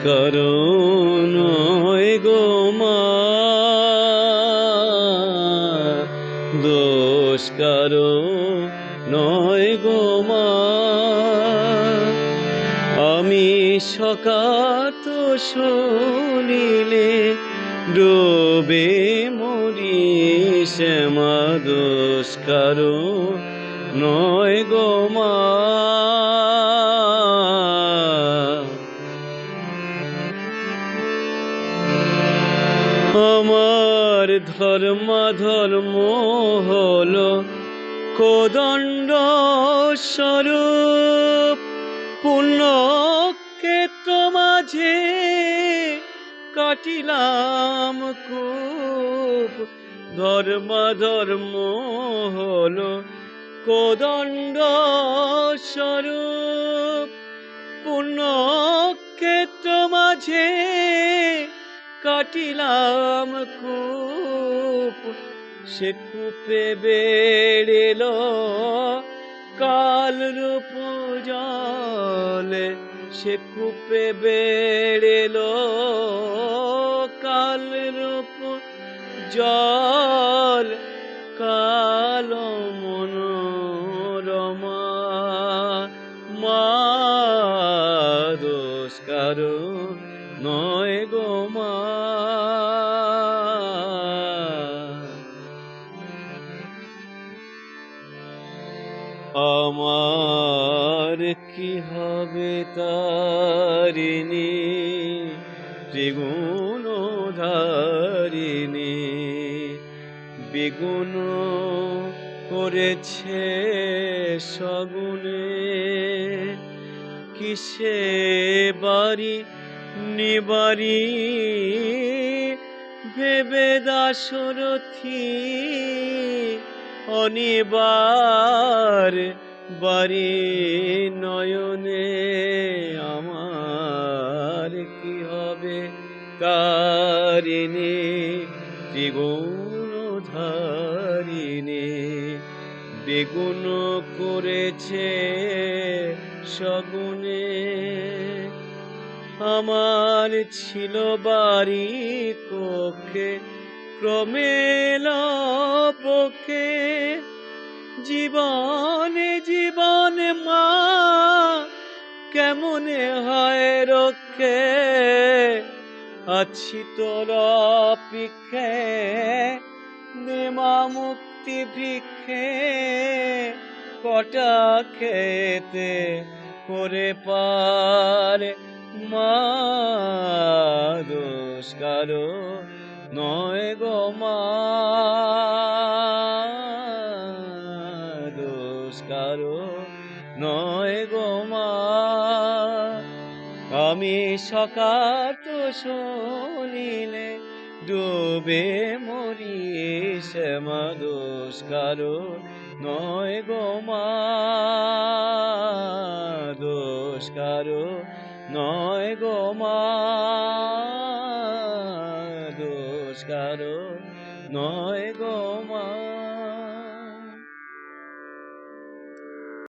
কারো নয় গো মা, দোষ কারো নয় গো মা। আমি সকাত শুনিলে ডুবে মরি, শ্যামা দোষ কারো নয় গো মা। আমার ধর্ম হলো কোদণ্ড স্বরূপ, পুণ্যক্ষেত্র মাঝে কাটিলাম খুব। ধর্ম হলো কোদণ্ড স্বরূপ, পুণ্যক্ষেত্র মাঝে কাটিলাম কূপ। সে কূপে বেড়েল কালরূপ জলে, সে কূপে বেড়েল কালরূপ জল। কাল মনোরমা মা, দোষ কারো নয় গো মা। আমার কি হবে তারিণী, ত্রিগুণ ধারিণী, বিগুণ করেছে সগুণে। কিসে বাড়ি নিবারি ভেবে দাশরথী, অনিবার বাড়ি নয়নে। আমার কি হবে তারিণী, ত্রিগুণ ধারিণী, বেগুন করেছে সগুণে। আমার ছিল বাড়ি কক্ষে, ক্রমে পক্ষে জীবনে মা, কেমনে হয় রক্ষে। আছি তোর অপেক্ষে, নেমা মুক্তি ভিক্ষে, কটা খেতে করে পার মা। দোষ কারো নয় গো মা, দোষ কারো নয় গো মা। আমি সকাত শুনিলে ডুবে মরি, শ্যামা দোষ কারো নয় গো মা, দোষ কারো নয় গো মা।